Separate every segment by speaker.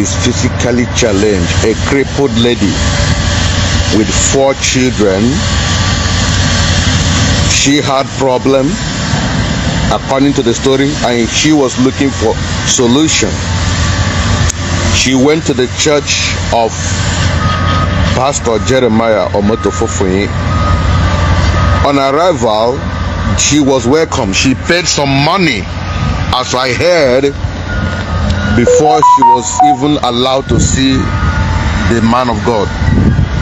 Speaker 1: is physically challenged, a crippled lady with 4 children. She had problem, according to the story, and she was looking for solution. She went to the church of Pastor Jeremiah Omotofofuyi. On arrival, she was welcome. She paid some money, as I heard, before she was even allowed to see the man of God.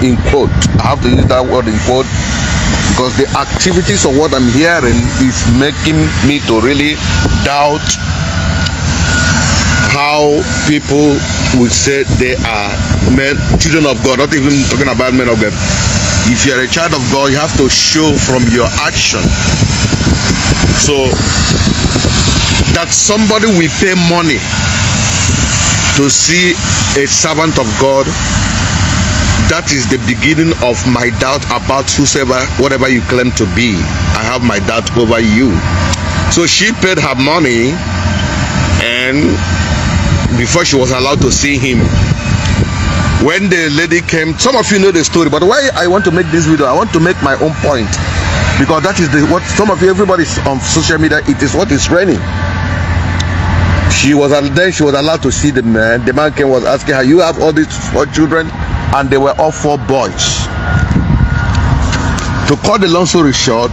Speaker 1: In quote, I have to use that word in quote, because the activities of what I'm hearing is making me to really doubt how people would say they are men, children of God, not even talking about men of God. If you're a child of God, you have to show from your action. So that somebody will pay money to see a servant of God, that is the beginning of my doubt about whatever you claim to be. I have my doubt over you. So she paid her money, and before she was allowed to see him, when the lady came, some of you know the story, but why I want to make this video, I want to make my own point, because that is what some of you, everybody's on social media, it is what is trending. She was allowed to see the man. The man came, was asking her, you have all these 4 children? And they were all 4 boys. To cut the long story short,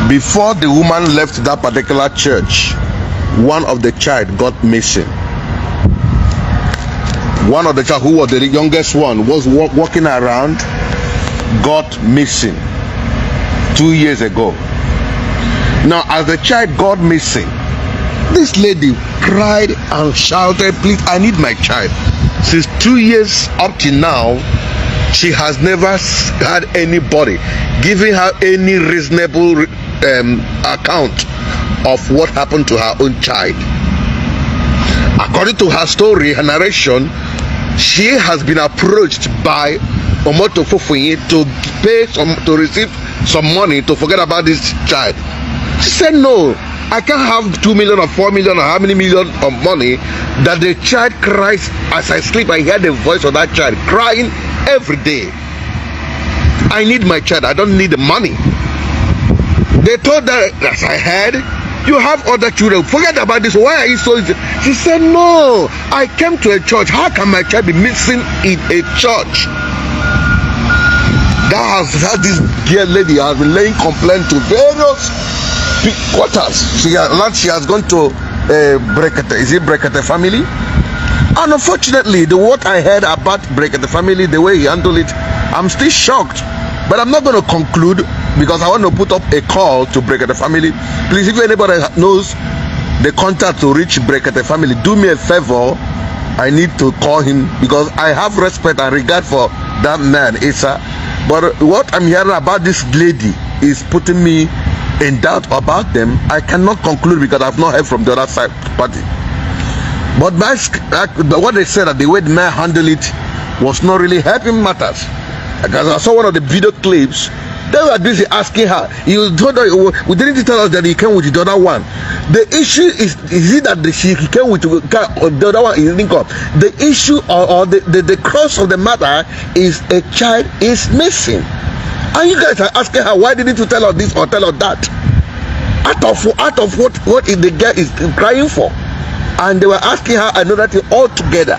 Speaker 1: before the woman left that particular church, one of the child got missing. One of the child, who was the youngest one, was walking around, got missing 2 years ago. Now, as the child got missing, this lady cried and shouted, please, I need my child. Since 2 years up to now, she has never had anybody giving her any reasonable account of what happened to her own child. According to her story, her narration, she has been approached by Omotofofuyi to receive some money to forget about this child. She said, no, I can't have 2 million or 4 million or how many million of money that the child cries as I sleep. I hear the voice of that child crying every day. I need my child. I don't need the money. They told her, as I heard, you have other children. Forget about this. Why are you so easy? She said, no, I came to a church. How can my child be missing in a church? That this dear lady has been laying complaint to various quarters. She has gone to Brekete. Is it Brekete family? And unfortunately, what I heard about Brekete family, the way he handled it, I'm still shocked. But I'm not going to conclude, because I want to put up a call to Brekete family. Please, if anybody knows the contact to reach Brekete family, do me a favor. I need to call him, because I have respect and regard for that man, Issa. But what I'm hearing about this lady is putting me in doubt about them. I cannot conclude, because I've not heard from the other side party. But what they said, that the way the man handled it was not really helping matters. Because I saw one of the video clips, they were busy asking her. You told her, we didn't tell us that he came with the other one. The issue is it that she came with the other one? He didn't come. The issue or the crux of the matter is a child is missing. And you guys are asking her, why didn't you tell her this or tell her that? Out of what is the girl is crying for? And they were asking her another thing altogether.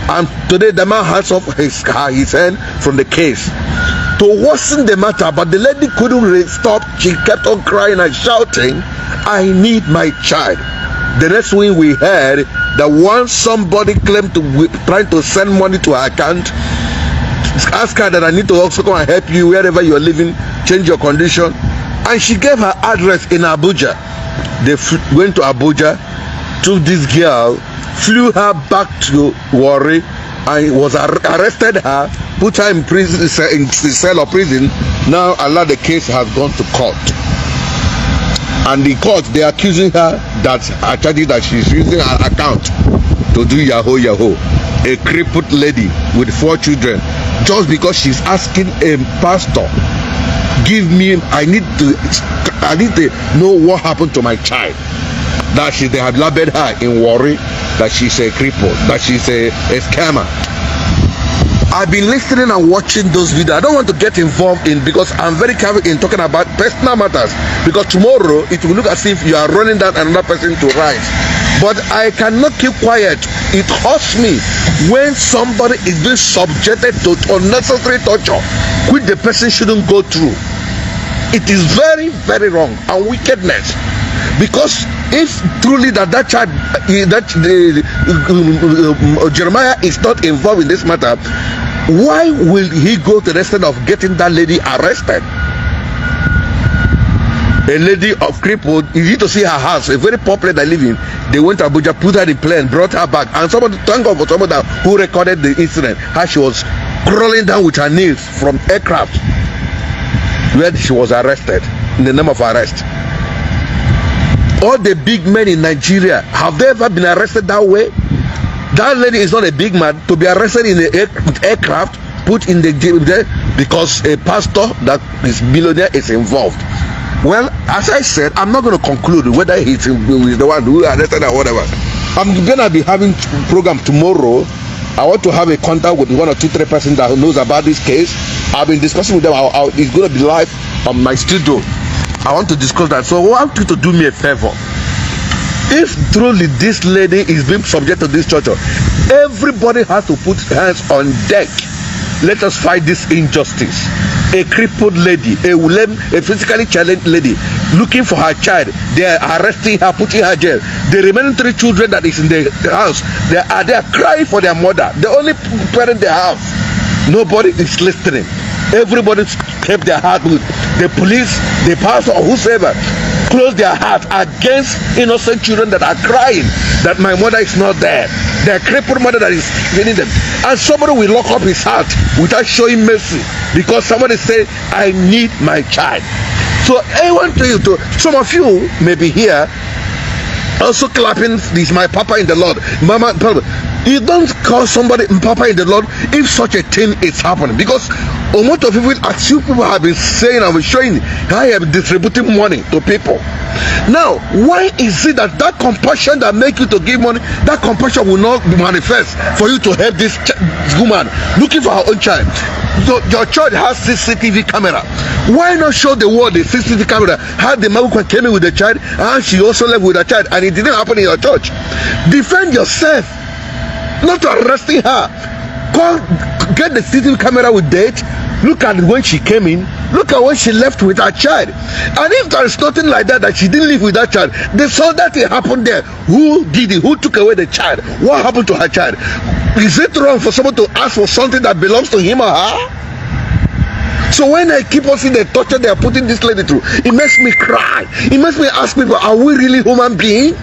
Speaker 1: And today the man has off his hand from the case to worsen the matter, but the lady couldn't stop. She kept on crying and shouting, I need my child. The next thing we heard, that once somebody claimed to trying to send money to her account, ask her that I need to also come and help you wherever you're living, change your condition. And she gave her address in Abuja. They went to Abuja, took this girl, flew her back to Warri, and was arrested her, put her in prison, in cell or prison. Now Allah, the case has gone to court, and the court, they are accusing her that actually that she's using her account to do yahoo. A crippled lady with 4 children, just because she's asking a pastor, give me, I need to know what happened to my child. that they have labeled her in Warri that she's a cripple, that she's a scammer. I've been listening and watching those videos. I don't want to get involved in, because I'm very careful in talking about personal matters, because tomorrow it will look as if you are running down another person to rise. But I cannot keep quiet. It hurts me when somebody is being subjected to unnecessary torture which the person shouldn't go through. It is very, very wrong and wickedness. Because if truly that child, Jeremiah is not involved in this matter, why will he go to the extent of getting that lady arrested? A lady of crippled, you need to see her house, a very poor place they live in. They went to Abuja, put her in plane, brought her back, and somebody, thank God for somebody who recorded the incident, how she was crawling down with her knees from aircraft where she was arrested in the name of arrest. All the big men in Nigeria, have they ever been arrested that way? That lady is not a big man to be arrested in the aircraft, put in the jail there because a pastor that is billionaire is involved. Well, as I said, I'm not going to conclude whether he's the one who arrested or whatever. I'm going to be having program tomorrow. I want to have a contact with 1 or 2, 3 persons that knows about this case. I've been discussing with them. It's going to be live on my studio. I want to discuss that. So I want you to do me a favor. If truly this lady is being subject to this torture, everybody has to put hands on deck. Let us fight this injustice. A crippled lady, a physically challenged lady looking for her child, they are arresting her, putting her in jail. The remaining 3 children that is in the house, they are crying for their mother, the only parent they have. Nobody is listening. Everybody kept their heart with the police, the pastor, or whosoever close their heart against innocent children that are crying that my mother is not there, their crippled mother that is feeding them, and somebody will lock up his heart without showing mercy because somebody say I need my child. So I want you to, some of you may be here also clapping this my papa in the Lord, mama, papa. You don't call somebody papa in the Lord if such a thing is happening, because a lot of people, as you people have been saying and showing, I am distributing money to people. Now, why is it that compassion that make you to give money, that compassion will not manifest for you to help this woman looking for her own child? Your church has CCTV camera. Why not show the world the CCTV camera? How the mother came in with the child and she also left with the child, and it didn't happen in your church. Defend yourself, not arresting her. Get the CCTV camera with date. Look at when she came in. Look at when she left with her child. And if there is nothing like that, that she didn't live with that child, they saw that it happened there. Who did it? Who took away the child? What happened to her child? Is it wrong for someone to ask for something that belongs to him or her? So when I keep on seeing the torture they are putting this lady through, it makes me cry. It makes me ask people, are we really human beings?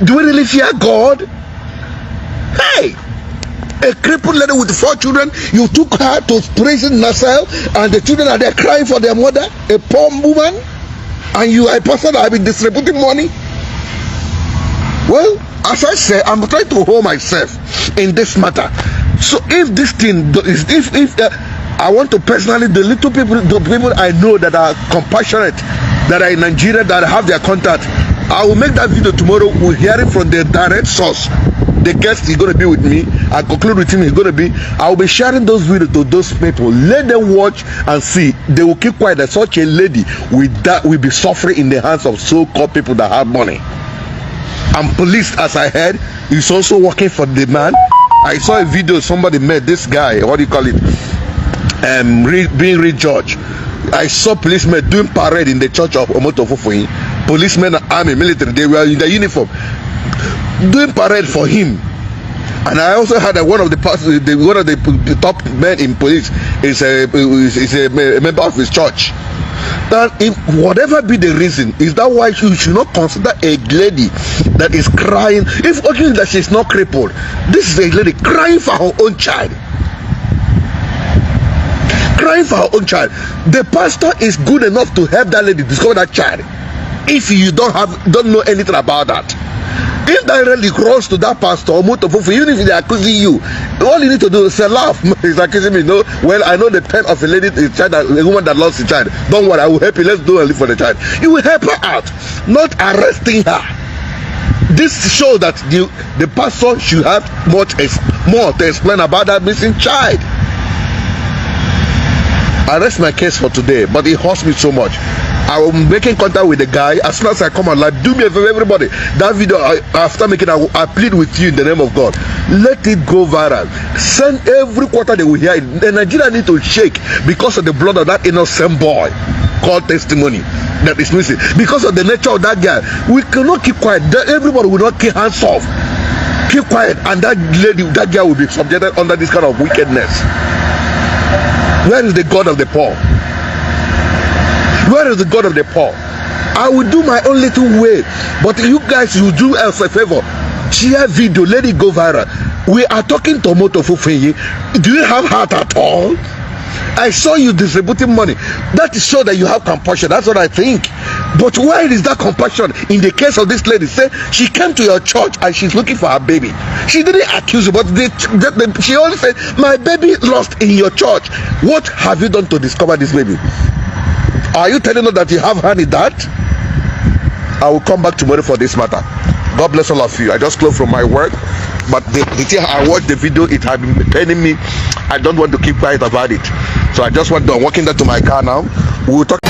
Speaker 1: Do we really fear God? Hey! A crippled lady with 4 children, you took her to prison Nassau, and the children are there crying for their mother, a poor woman, and you are a person that have been distributing money. Well, as I say, I'm trying to hold myself in this matter. So if this thing is, if I want to personally, the little people, the people I know that are compassionate, that are in Nigeria, that have their contact, I will make that video tomorrow. We'll hear it from the direct source. The guest is going to be with me. I conclude with him. He's going to be. I will be sharing those videos to those people. Let them watch and see. They will keep quiet that such a lady with that will be suffering in the hands of so-called people that have money. And police, as I heard, is also working for the man. I saw a video somebody made. This guy, what do you call it? Being re-judged. I saw policemen doing parade in the church of Omotofofoyin. Policemen, army, military, they were in the uniform doing parade for him. And I also heard that one of the top men in police is a member of his church. That if whatever be the reason, is that why you should not consider a lady that is crying, if okay that she's not crippled, this is a lady crying for her own child. Crying for her own child. The pastor is good enough to help that lady discover that child. If you don't know anything about that, if that really cross to that pastor or Motofufu, even if they are accusing you, all you need to do is say, laugh. He's accusing me. No, well, I know the pain of a lady, a woman that lost a child. Don't worry, I will help you. Let's do and live for the child. You will help her out, not arresting her. This shows that the pastor should have more to explain about that missing child. I rest my case for today, but it hurts me so much. I will be making contact with the guy as soon as I come online. Do me a favor, everybody. That video, after making, I plead with you in the name of God. Let it go viral. Send every quarter they will hear it. The Nigeria need to shake because of the blood of that innocent boy called testimony that is missing. Because of the nature of that guy, we cannot keep quiet. Everybody will not keep hands off. Keep quiet, and that lady, that girl will be subjected under this kind of wickedness. Where is the God of the poor? Where is the God of the poor? I will do my own little way, but you guys, you do us a favor. Share video, let it go viral. We are talking to Moto Fufeyi. Do you have heart at all? I saw you distributing money. That is so that you have compassion. That's what I think. But where is that compassion in the case of this lady? Say she came to your church and she's looking for her baby. She didn't accuse you, but she only said, my baby lost in your church. What have you done to discover this baby? Are you telling us that you have hand in that? I will come back tomorrow for this matter. God bless all of you. I just closed from my work, but the thing I watched the video, it had been paining me. I don't want to keep quiet about it, so I just want to. I'm walking down to my car now. We'll talk.